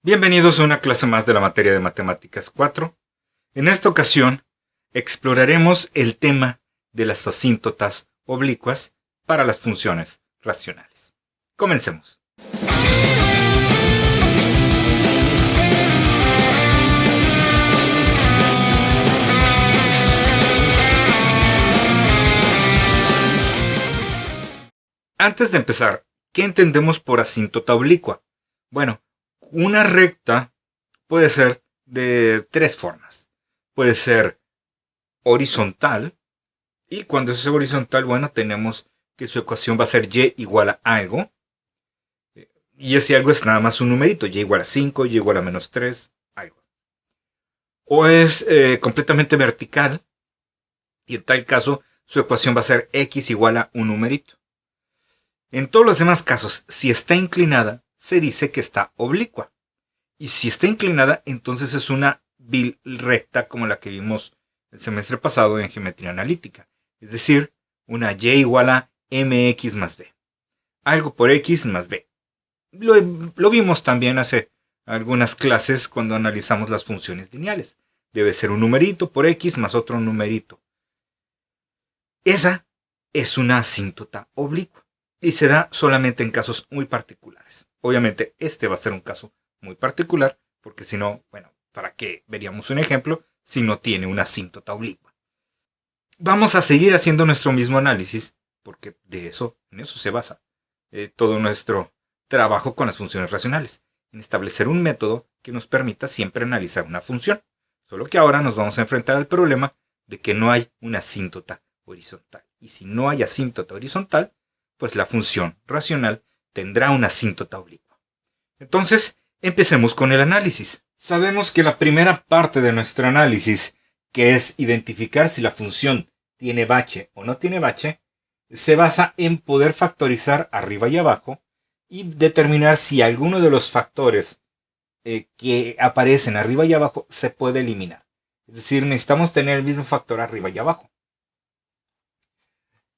Bienvenidos a una clase más de la materia de Matemáticas 4. En esta ocasión, exploraremos el tema de las asíntotas oblicuas para las funciones racionales. Comencemos. Antes de empezar, ¿qué entendemos por asíntota oblicua? Bueno, una recta puede ser de tres formas. Puede ser horizontal, y cuando es horizontal, bueno, tenemos que su ecuación va a ser y igual a algo, y ese algo es nada más un numerito, y igual a 5, y igual a menos 3, algo. O es completamente vertical, y en tal caso, su ecuación va a ser x igual a un numerito. En todos los demás casos, si está inclinada, se dice que está oblicua. Y si está inclinada, entonces es una recta como la que vimos el semestre pasado en geometría analítica. Es decir, una y igual a mx más b. Algo por x más b. Lo vimos también hace algunas clases cuando analizamos las funciones lineales. Debe ser un numerito por x más otro numerito. Esa es una asíntota oblicua. Y se da solamente en casos muy particulares. Obviamente este va a ser un caso muy particular, porque si no, bueno, ¿para qué veríamos un ejemplo si no tiene una asíntota oblicua? Vamos a seguir haciendo nuestro mismo análisis, porque en eso se basa todo nuestro trabajo con las funciones racionales, en establecer un método que nos permita siempre analizar una función. Solo que ahora nos vamos a enfrentar al problema de que no hay una asíntota horizontal. Y si no hay asíntota horizontal, pues la función racional tendrá una asíntota oblicua. Entonces, empecemos con el análisis. Sabemos que la primera parte de nuestro análisis, que es identificar si la función tiene bache o no tiene bache, se basa en poder factorizar arriba y abajo y determinar si alguno de los factores que aparecen arriba y abajo se puede eliminar. Es decir, necesitamos tener el mismo factor arriba y abajo.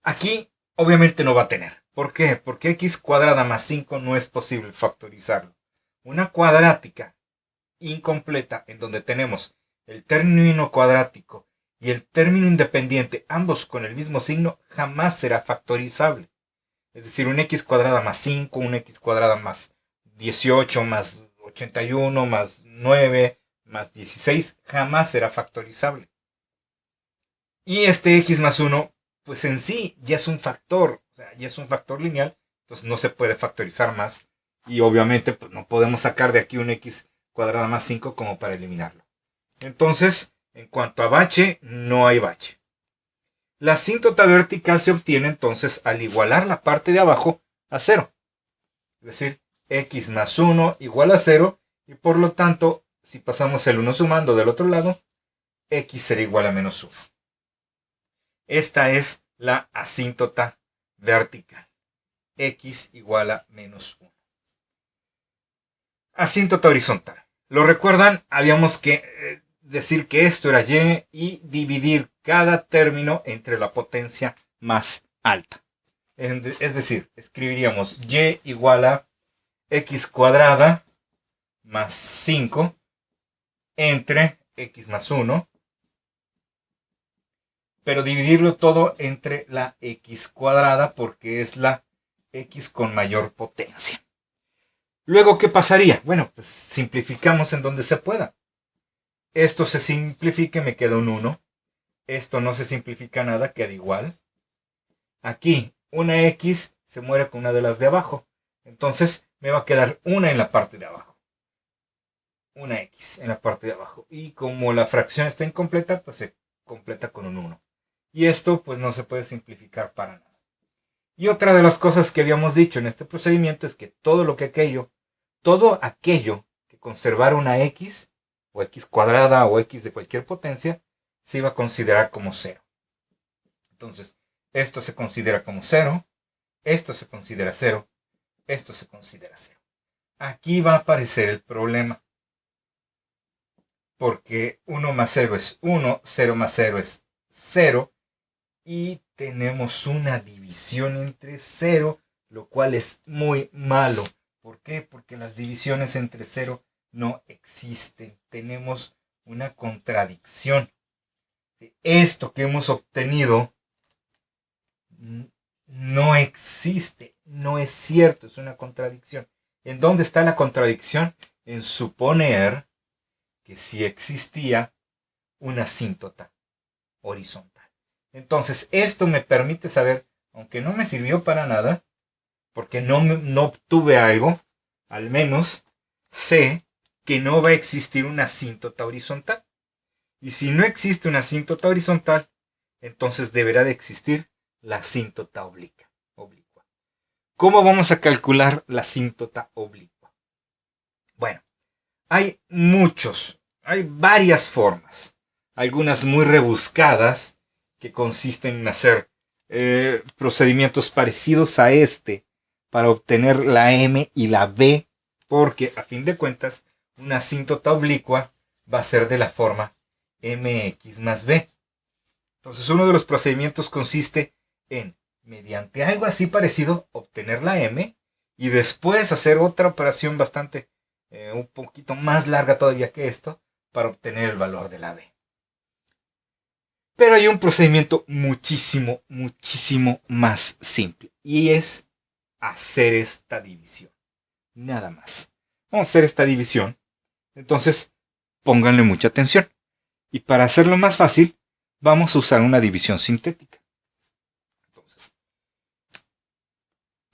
Aquí obviamente no va a tener. ¿Por qué? Porque x cuadrada más 5 no es posible factorizarlo. Una cuadrática incompleta en donde tenemos el término cuadrático y el término independiente, ambos con el mismo signo, jamás será factorizable. Es decir, un x cuadrada más 5, un x cuadrada más 18, más 81, más 9, más 16, jamás será factorizable. Y este x más 1, pues en sí ya es un factor, o sea, ya es un factor lineal, entonces no se puede factorizar más. Y obviamente pues no podemos sacar de aquí un x cuadrada más 5 como para eliminarlo. Entonces, en cuanto a bache, no hay bache. La asíntota vertical se obtiene entonces al igualar la parte de abajo a 0. Es decir, x más 1 igual a 0, y por lo tanto, si pasamos el 1 sumando del otro lado, x será igual a menos 1. Esta es la asíntota vertical. X igual a menos 1. Asíntota horizontal. ¿Lo recuerdan? Habíamos que decir que esto era y dividir cada término entre la potencia más alta. Es decir, escribiríamos y igual a x cuadrada más 5 entre x más 1. Pero dividirlo todo entre la x cuadrada porque es la x con mayor potencia. Luego, ¿qué pasaría? Bueno, pues simplificamos en donde se pueda. Esto se simplifica y me queda un 1. Esto no se simplifica nada, queda igual. Aquí, una x se muere con una de las de abajo. Entonces, me va a quedar una en la parte de abajo. Una x en la parte de abajo. Y como la fracción está incompleta, pues se completa con un 1. Y esto pues no se puede simplificar para nada. Y otra de las cosas que habíamos dicho en este procedimiento es que todo aquello que conservara una x, o x cuadrada, o x de cualquier potencia, se iba a considerar como 0. Entonces, esto se considera como 0, esto se considera 0, esto se considera 0. Aquí va a aparecer el problema. Porque 1 más 0 es 1, 0 más 0 es 0, y tenemos una división entre 0, lo cual es muy malo. ¿Por qué? Porque las divisiones entre 0 no existen. Tenemos una contradicción. Esto que hemos obtenido no existe, no es cierto, es una contradicción. ¿En dónde está la contradicción? En suponer que sí existía una asíntota horizontal. Entonces, esto me permite saber, aunque no me sirvió para nada, porque no obtuve algo, al menos sé que no va a existir una asíntota horizontal. Y si no existe una asíntota horizontal, entonces deberá de existir la asíntota oblicua. ¿Cómo vamos a calcular la asíntota oblicua? Bueno, hay varias formas, algunas muy rebuscadas que consisten en hacer procedimientos parecidos a este para obtener la M y la B, porque a fin de cuentas una asíntota oblicua va a ser de la forma mx más b. Entonces uno de los procedimientos consiste en, mediante algo así parecido, obtener la m y después hacer otra operación bastante, un poquito más larga todavía que esto, para obtener el valor de la b. Pero hay un procedimiento muchísimo más simple, y es hacer esta división. Nada más. Vamos a hacer esta división. Entonces, pónganle mucha atención. Y para hacerlo más fácil, vamos a usar una división sintética. Entonces,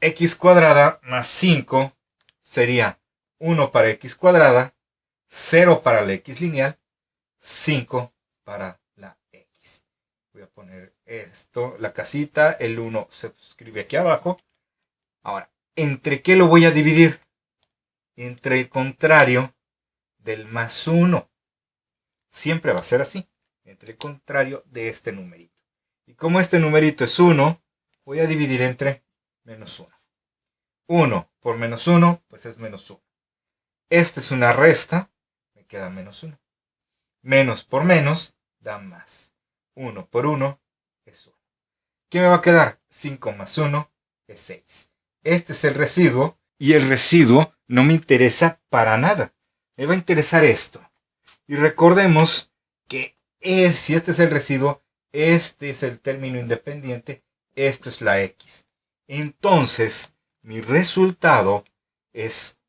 x cuadrada más 5 sería 1 para x cuadrada, 0 para la x lineal, 5 para la x. Voy a poner esto, la casita, el 1 se escribe aquí abajo. Ahora, ¿entre qué lo voy a dividir? Entre el contrario del más 1. Siempre va a ser así, entre el contrario de este numerito. Y como este numerito es 1, voy a dividir entre menos 1. 1 por menos 1, pues es menos 1. Esta es una resta, me queda menos 1. Menos por menos da más. 1 por 1 es 1. ¿Qué me va a quedar? 5 más 1 es 6. Este es el residuo, y el residuo no me interesa para nada. Me va a interesar esto. Y recordemos que si este es el residuo, este es el término independiente, esto es la x. Entonces, mi resultado es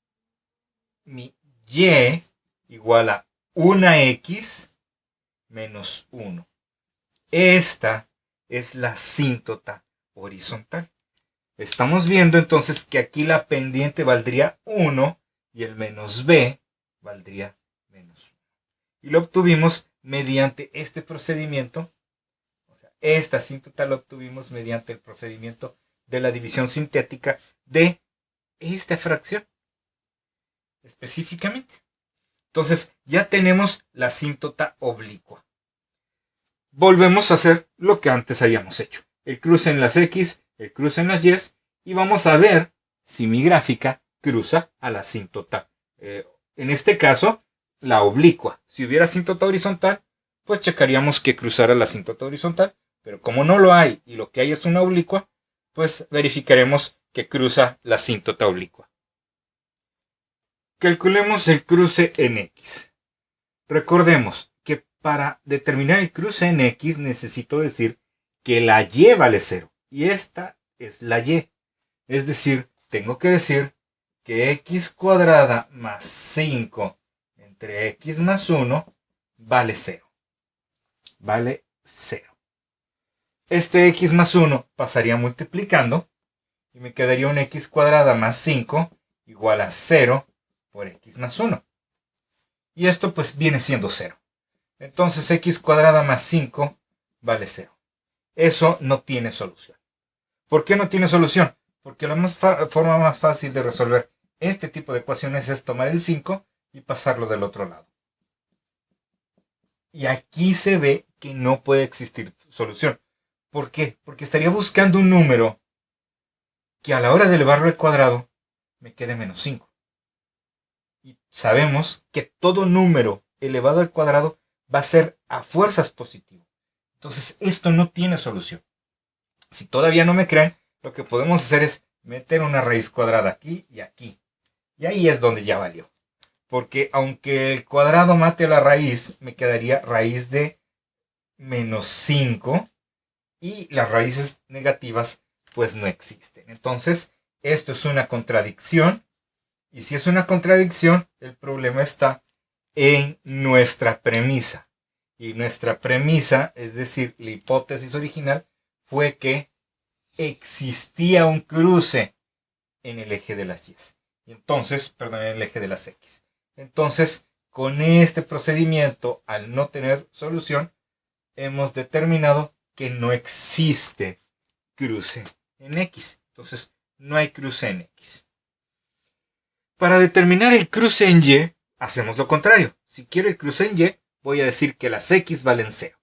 mi y igual a 1x menos 1. Esta es la asíntota horizontal. Estamos viendo entonces que aquí la pendiente valdría 1 y el menos b valdría menos 1. Y lo obtuvimos mediante este procedimiento. O sea, esta asíntota lo obtuvimos mediante el procedimiento de la división sintética de esta fracción. Específicamente. Entonces, ya tenemos la asíntota oblicua. Volvemos a hacer lo que antes habíamos hecho. El cruce en las x, el cruce en las y, y vamos a ver si mi gráfica cruza a la asíntota. En este caso, la oblicua. Si hubiera asíntota horizontal, pues checaríamos que cruzara la asíntota horizontal, pero como no lo hay y lo que hay es una oblicua, pues verificaremos que cruza la asíntota oblicua. Calculemos el cruce en x. Recordemos que para determinar el cruce en x necesito decir que la y vale 0 y esta es la y. Es decir, tengo que decir que x cuadrada más 5 entre x más 1 vale 0. Vale 0. Este x más 1 pasaría multiplicando y me quedaría un x cuadrada más 5 igual a 0 por x más 1. Y esto pues viene siendo 0. Entonces x cuadrada más 5 vale 0. Eso no tiene solución. ¿Por qué no tiene solución? Porque la forma más fácil de resolver este tipo de ecuaciones es tomar el 5 y pasarlo del otro lado. Y aquí se ve que no puede existir solución. ¿Por qué? Porque estaría buscando un número que a la hora de elevarlo al cuadrado me quede menos 5. Y sabemos que todo número elevado al cuadrado va a ser a fuerzas positivo. Entonces esto no tiene solución. Si todavía no me creen, lo que podemos hacer es meter una raíz cuadrada aquí y aquí. Y ahí es donde ya valió. Porque aunque el cuadrado mate a la raíz, me quedaría raíz de menos 5. Y las raíces negativas pues no existen. Entonces, esto es una contradicción. Y si es una contradicción, el problema está en nuestra premisa. Y nuestra premisa, es decir, la hipótesis original, fue que existía un cruce en el eje de las y. Entonces, perdón, en el eje de las x. Entonces, con este procedimiento, al no tener solución, hemos determinado que no existe cruce en x. Entonces, no hay cruce en x. Para determinar el cruce en y, hacemos lo contrario. Si quiero el cruce en y, voy a decir que las x valen 0.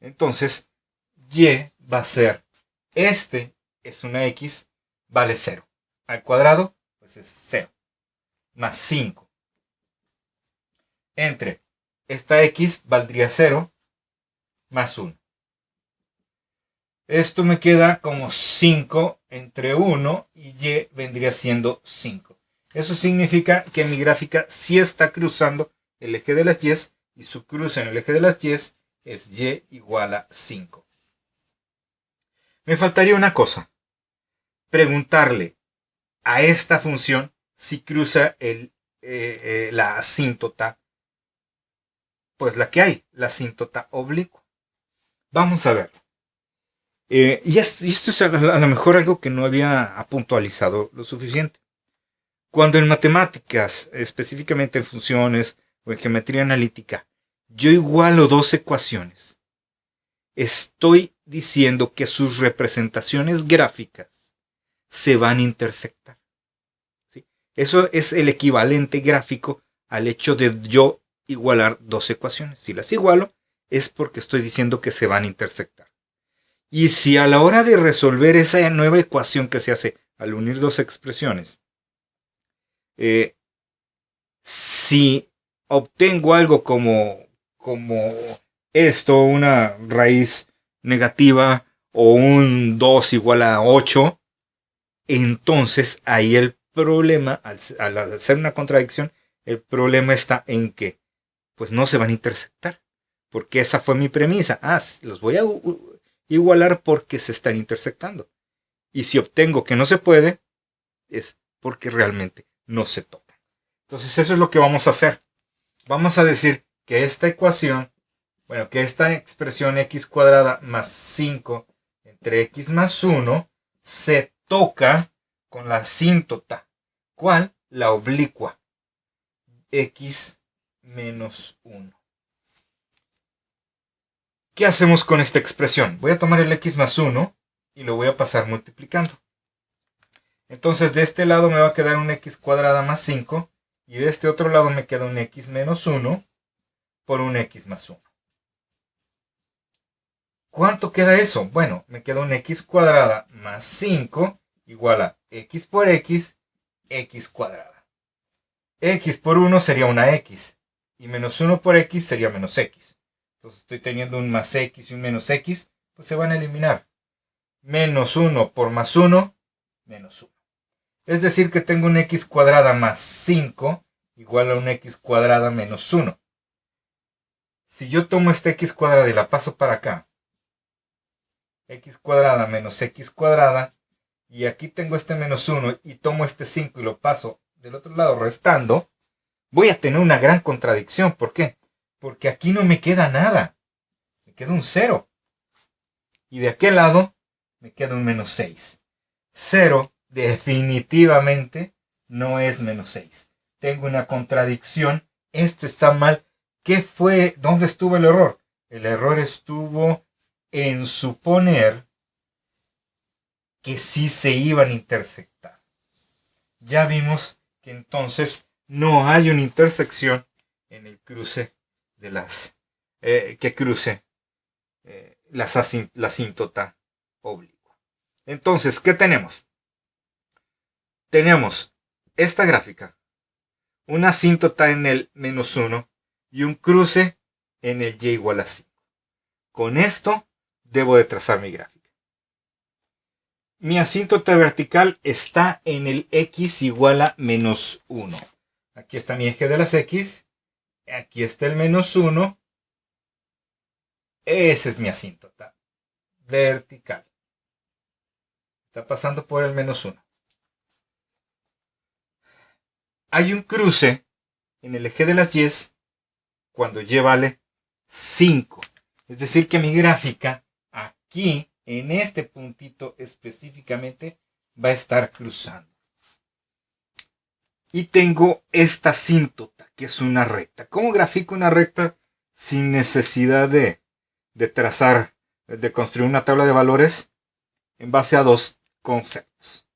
Entonces, y va a ser, este es una x, vale 0. Al cuadrado, pues es 0. Más 5. Entre esta x valdría 0 más 1. Esto me queda como 5 entre 1 y y vendría siendo 5. Eso significa que mi gráfica sí está cruzando el eje de las y su cruce en el eje de las y es y igual a 5. Me faltaría una cosa. Preguntarle a esta función si cruza la asíntota, pues la que hay, la asíntota oblicua. Vamos a verlo. Y esto es a lo mejor algo que no había puntualizado lo suficiente. Cuando en matemáticas, específicamente en funciones o en geometría analítica, yo igualo dos ecuaciones, estoy diciendo que sus representaciones gráficas se van a intersectar. ¿Sí? Eso es el equivalente gráfico al hecho de yo igualar dos ecuaciones. Si las igualo, es porque estoy diciendo que se van a intersectar. Y si a la hora de resolver esa nueva ecuación que se hace al unir dos expresiones, si obtengo algo como esto, una raíz negativa o un 2 igual a 8, entonces ahí el problema, al hacer una contradicción, el problema está en que pues no se van a intersectar, porque esa fue mi premisa. Los voy a igualar porque se están intersectando. Y si obtengo que no se puede, es porque realmente no se tocan. Entonces eso es lo que vamos a hacer. Vamos a decir que esta ecuación, que esta expresión x cuadrada más 5 entre x más 1 se toca con la asíntota. ¿Cuál? La oblicua. X menos 1. ¿Qué hacemos con esta expresión? Voy a tomar el x más 1 y lo voy a pasar multiplicando. Entonces de este lado me va a quedar un x cuadrada más 5 y de este otro lado me queda un x menos 1 por un x más 1. ¿Cuánto queda eso? Bueno, me queda un x cuadrada más 5 igual a x por x, x cuadrada. X por 1 sería una x y menos 1 por x sería menos x. Entonces estoy teniendo un más x y un menos x, pues se van a eliminar. Menos 1 por más 1, menos 1. Es decir que tengo un x cuadrada más 5 igual a un x cuadrada menos 1. Si yo tomo esta x cuadrada y la paso para acá, x cuadrada menos x cuadrada, y aquí tengo este menos 1 y tomo este 5 y lo paso del otro lado restando, voy a tener una gran contradicción. ¿Por qué? Porque aquí no me queda nada. Me queda un 0. Y de aquel lado me queda un menos 6. 0 definitivamente no es menos 6. Tengo una contradicción. Esto está mal. ¿Qué fue? ¿Dónde estuvo el error? El error estuvo en suponer que sí se iban a intersectar. Ya vimos que entonces no hay una intersección en el cruce de las que cruce la asíntota oblicua. Entonces, ¿qué tenemos? Tenemos esta gráfica, una asíntota en el menos 1 y un cruce en el y igual a 5. Con esto debo de trazar mi gráfica. Mi asíntota vertical está en el x igual a menos 1. Aquí está mi eje de las X. Aquí está el menos 1. Ese es mi asíntota vertical. Está pasando por el menos 1. Hay un cruce en el eje de las Y cuando Y vale 5. Es decir que mi gráfica aquí, en este puntito específicamente, va a estar cruzando. Y tengo esta asíntota, que es una recta. ¿Cómo grafico una recta sin necesidad de trazar, de construir una tabla de valores? En base a dos conceptos.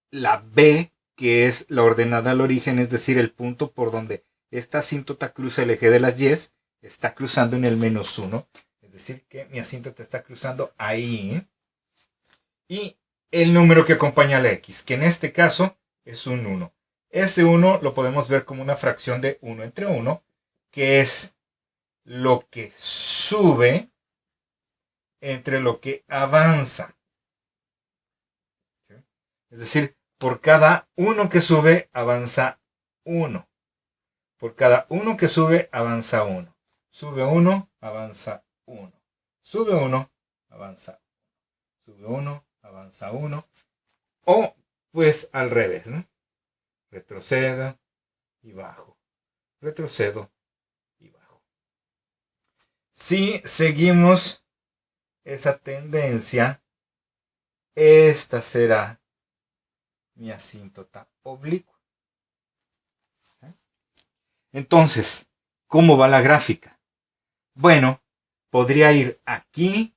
La B, que es la ordenada al origen, es decir, el punto por donde esta asíntota cruza el eje de las Y, está cruzando en el menos 1. Es decir, que mi asíntota está cruzando ahí. Y el número que acompaña a la X, que en este caso es un 1. Ese 1 lo podemos ver como una fracción de 1 entre 1, que es lo que sube entre lo que avanza. Es decir, por cada 1 que sube, avanza 1. Por cada 1 que sube, avanza 1. Sube 1, avanza 1. Sube 1, avanza 1. Sube 1, avanza 1. O pues al revés, ¿no? Retrocedo y bajo. Retrocedo y bajo. Si seguimos esa tendencia, esta será mi asíntota oblicua. Entonces, ¿cómo va la gráfica? Bueno, podría ir aquí,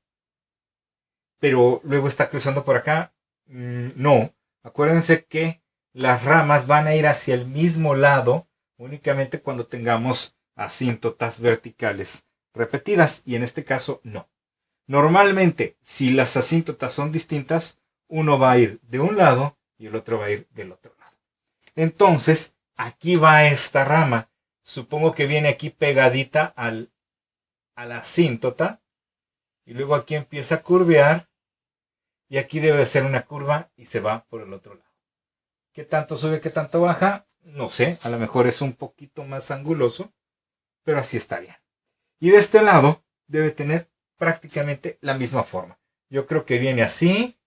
pero luego está cruzando por acá. No, acuérdense que las ramas van a ir hacia el mismo lado únicamente cuando tengamos asíntotas verticales repetidas, y en este caso no. Normalmente, si las asíntotas son distintas, uno va a ir de un lado y el otro va a ir del otro lado. Entonces, aquí va esta rama. Supongo que viene aquí pegadita a la asíntota, y luego aquí empieza a curvear, y aquí debe de ser una curva y se va por el otro lado. ¿Qué tanto sube, qué tanto baja? No sé, a lo mejor es un poquito más anguloso, pero así está bien. Y de este lado debe tener prácticamente la misma forma. Yo creo que viene así,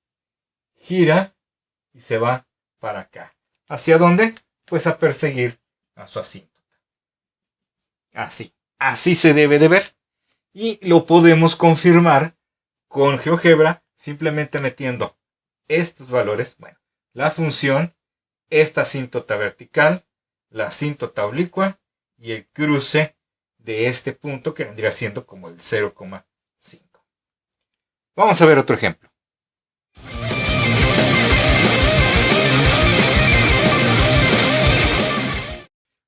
gira y se va para acá. ¿Hacia dónde? Pues a perseguir a su asíntota. Así se debe de ver. Y lo podemos confirmar con GeoGebra simplemente metiendo estos valores. Bueno, la función, esta asíntota vertical, la asíntota oblicua y el cruce de este punto que vendría siendo como el 0,5. Vamos a ver otro ejemplo.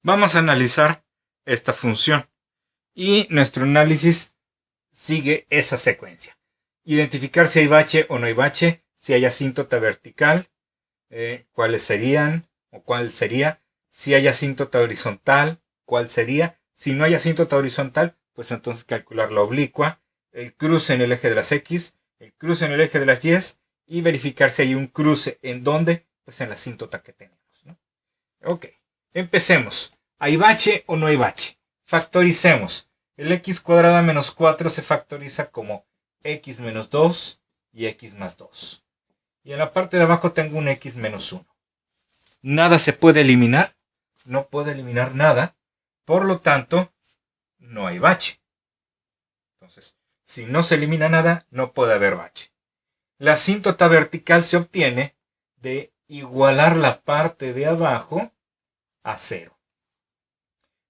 Vamos a analizar esta función y nuestro análisis sigue esa secuencia. Identificar si hay bache o no hay bache, si hay asíntota vertical, cuáles serían o cuál sería, si hay asíntota horizontal, cuál sería, si no hay asíntota horizontal, pues entonces calcular la oblicua, el cruce en el eje de las X, el cruce en el eje de las Y y verificar si hay un cruce en dónde, pues en la asíntota que tenemos, ¿no? Ok, empecemos. ¿Hay bache o no hay bache? Factoricemos. El x cuadrada menos 4 se factoriza como x menos 2 y x más 2. Y en la parte de abajo tengo un x menos 1. Nada se puede eliminar. No puedo eliminar nada. Por lo tanto, no hay bache. Entonces, si no se elimina nada, no puede haber bache. La asíntota vertical se obtiene de igualar la parte de abajo a 0.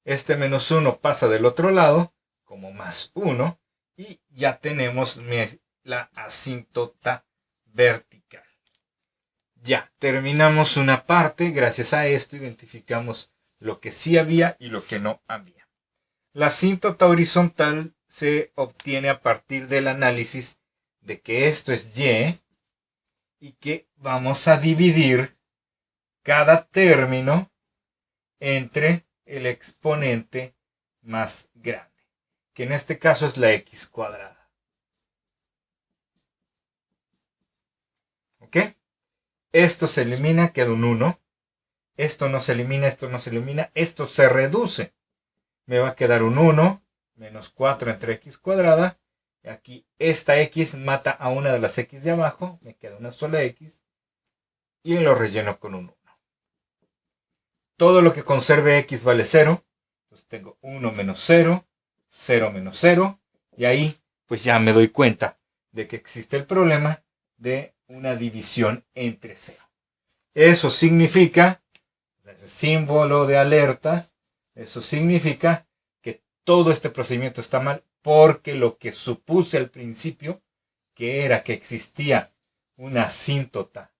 Este menos 1 pasa del otro lado como más 1 y ya tenemos la asíntota vertical. Ya terminamos una parte. Gracias a esto identificamos lo que sí había y lo que no había. La asíntota horizontal se obtiene a partir del análisis de que esto es y que vamos a dividir cada término entre el exponente más grande, que en este caso es la x cuadrada. ¿Ok? Esto se elimina, queda un 1. Esto no se elimina, esto no se elimina, esto se reduce. Me va a quedar un 1 menos 4 entre x cuadrada. Y aquí esta x mata a una de las x de abajo. Me queda una sola x. Y lo relleno con un 1. Todo lo que conserve x vale 0. Entonces tengo 1 menos 0, 0 menos 0. Y ahí pues ya me doy cuenta de que existe el problema de una división entre 0. Eso significa, símbolo de alerta, eso significa que todo este procedimiento está mal porque lo que supuse al principio, que era que existía una asíntota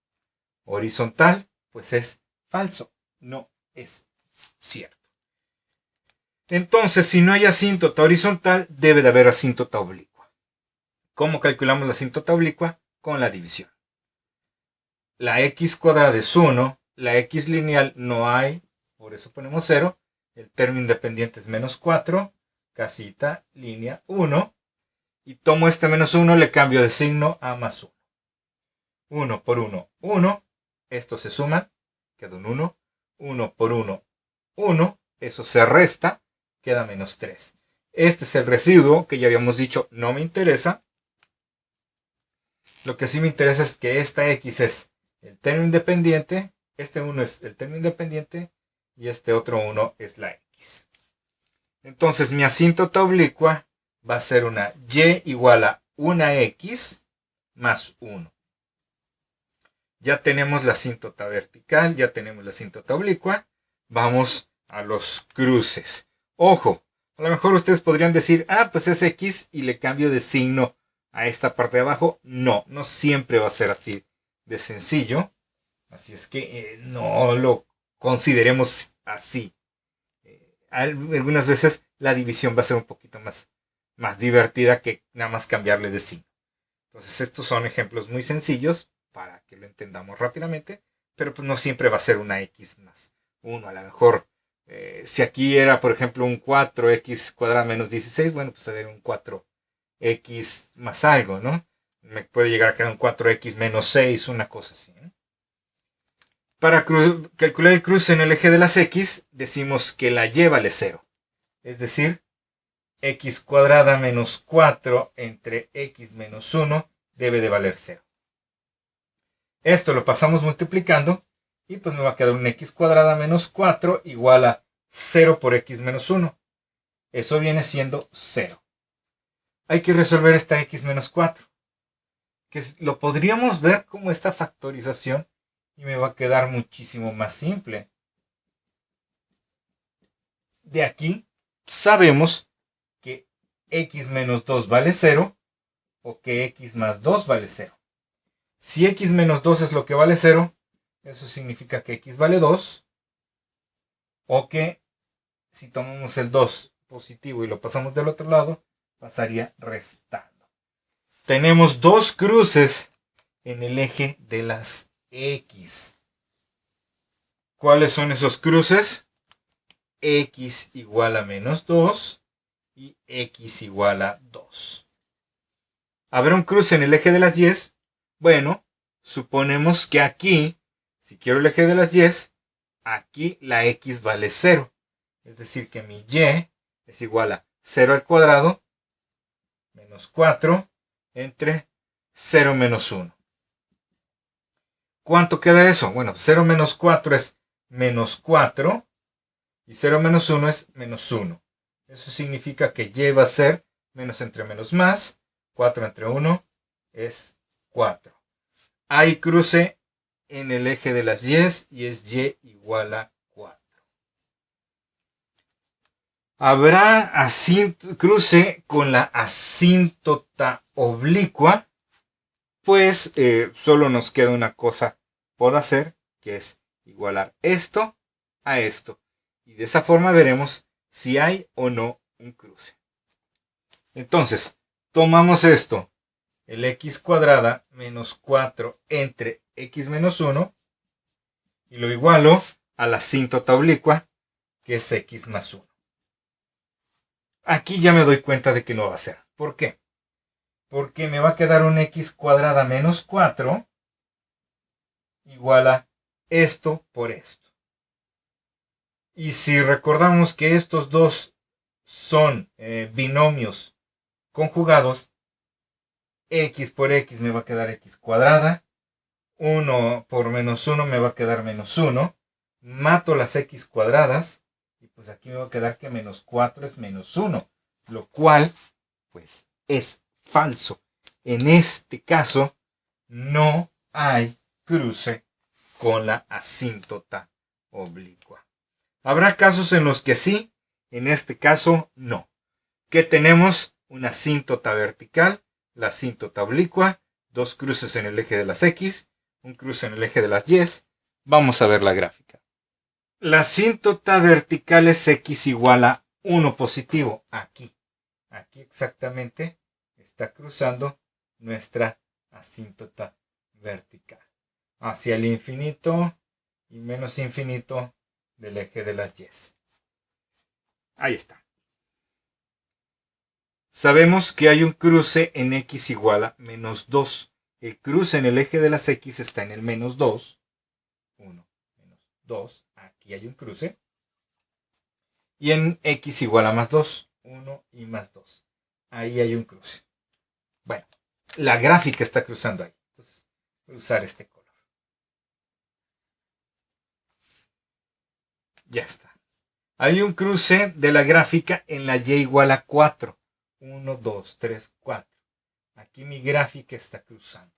horizontal, pues es falso, no es cierto. Entonces, si no hay asíntota horizontal, debe de haber asíntota oblicua. ¿Cómo calculamos la asíntota oblicua? Con la división. La x cuadrada es 1, la x lineal no hay, por eso ponemos 0. El término independiente es menos 4, casita, línea 1. Y tomo este menos 1, le cambio de signo a más 1. 1 por 1, 1. Estos se suman, queda un 1. 1 por 1, 1. Eso se resta, queda menos 3. Este es el residuo que ya habíamos dicho, no me interesa. Lo que sí me interesa es que esta x es el término independiente, este 1 es el término independiente y este otro 1 es la x. Entonces mi asíntota oblicua va a ser una y igual a una x más 1. Ya tenemos la asíntota vertical, ya tenemos la asíntota oblicua. Vamos a los cruces. Ojo, a lo mejor ustedes podrían decir, pues es x y le cambio de signo a esta parte de abajo. No, no siempre va a ser así de sencillo. Así es que no lo consideremos así. Algunas veces la división va a ser un poquito más divertida que nada más cambiarle de signo. Entonces estos son ejemplos muy sencillos para que lo entendamos rápidamente, pero pues no siempre va a ser una x más 1. A lo mejor, si aquí era, por ejemplo, un 4x cuadrada menos 16, bueno, pues sería un 4x más algo, ¿no? Me puede llegar a quedar un 4x menos 6, una cosa así, ¿no? Para calcular el cruce en el eje de las x, decimos que la y vale 0. Es decir, x cuadrada menos 4 entre x menos 1 debe de valer 0. Esto lo pasamos multiplicando y pues me va a quedar un x cuadrada menos 4 igual a 0 por x menos 1. Eso viene siendo 0. Hay que resolver esta x menos 4. Que lo podríamos ver como esta factorización y me va a quedar muchísimo más simple. De aquí sabemos que x menos 2 vale 0 o que x más 2 vale 0. Si x menos 2 es lo que vale 0, eso significa que x vale 2. O que si tomamos el 2 positivo y lo pasamos del otro lado, pasaría restando. Tenemos dos cruces en el eje de las x. ¿Cuáles son esos cruces? X igual a menos 2 y x igual a 2. ¿Habrá un cruce en el eje de las y? Bueno, suponemos que aquí, si quiero el eje de las y, aquí la x vale 0. Es decir, que mi y es igual a 0 al cuadrado menos 4 entre 0 menos 1. ¿Cuánto queda eso? Bueno, 0 menos 4 es menos 4 y 0 menos 1 es menos 1. Eso significa que y va a ser menos entre menos más. 4 entre 1 es 4. Hay cruce en el eje de las y es y igual a 4. ¿Habrá cruce con la asíntota oblicua? Pues solo nos queda una cosa por hacer, que es igualar esto a esto. Y de esa forma veremos si hay o no un cruce. Entonces, tomamos esto, el x cuadrada menos 4 entre x menos 1, y lo igualo a la asíntota oblicua, que es x más 1. Aquí ya me doy cuenta de que no va a ser. ¿Por qué? Porque me va a quedar un x cuadrada menos 4 igual a esto por esto. Y si recordamos que estos dos son binomios conjugados, x por x me va a quedar x cuadrada, 1 por menos 1 me va a quedar menos 1, mato las x cuadradas, y pues aquí me va a quedar que menos 4 es menos 1, lo cual pues es falso. En este caso no hay cruce con la asíntota oblicua. Habrá casos en los que sí, en este caso no. ¿Qué tenemos? Una asíntota vertical, la asíntota oblicua, dos cruces en el eje de las x, un cruce en el eje de las y. Vamos a ver la gráfica. La asíntota vertical es x igual a 1 positivo. Aquí exactamente está cruzando nuestra asíntota vertical. Hacia el infinito y menos infinito del eje de las y. Ahí está. Sabemos que hay un cruce en x igual a menos 2. El cruce en el eje de las x está en el menos 2. 1, menos 2. Aquí hay un cruce. Y en x igual a más 2. 1 y más 2. Ahí hay un cruce. Bueno, la gráfica está cruzando ahí. Entonces, voy a usar este color. Ya está. Hay un cruce de la gráfica en la y igual a 4. 1, 2, 3, 4. Aquí mi gráfica está cruzando.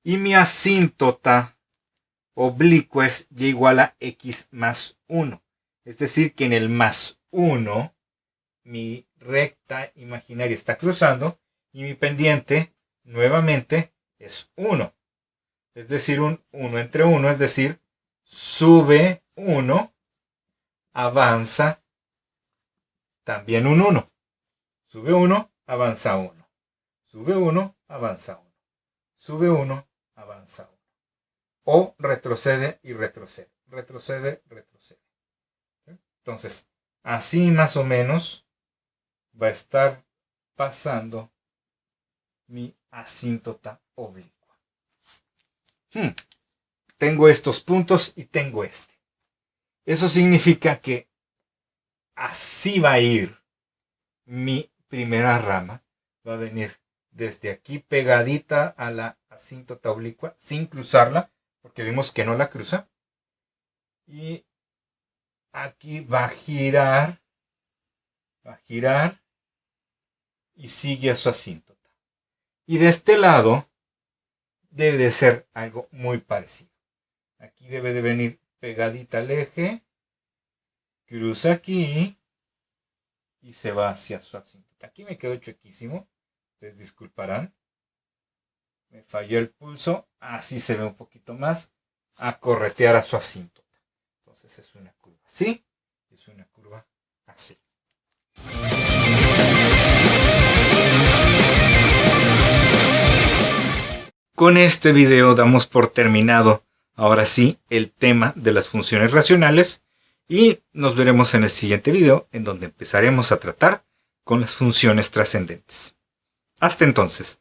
Y mi asíntota oblicua es y igual a x más 1. Es decir, que en el más 1, mi recta imaginaria está cruzando y mi pendiente, nuevamente, es 1. Es decir, un 1 entre 1, es decir, sube 1, avanza también un 1. Sube 1, avanza 1. Sube 1, avanza 1. Sube 1, avanza 1. O retrocede y retrocede. Retrocede, retrocede. Entonces, así más o menos va a estar pasando mi asíntota oblicua. Tengo estos puntos y tengo este. Eso significa que así va a ir mi primera rama. Va a venir desde aquí pegadita a la asíntota oblicua sin cruzarla, porque vimos que no la cruza. Y aquí va a girar y sigue a su asíntota. Y de este lado debe de ser algo muy parecido. Aquí debe de venir pegadita al eje, cruza aquí y se va hacia su asíntota. Aquí me quedó chuequísimo, ustedes disculparán. Me falló el pulso, así se ve un poquito más, a corretear a su asíntota. Entonces es una curva así, es una curva así. Con este video damos por terminado, ahora sí, el tema de las funciones racionales y nos veremos en el siguiente video en donde empezaremos a tratar con las funciones trascendentes. Hasta entonces.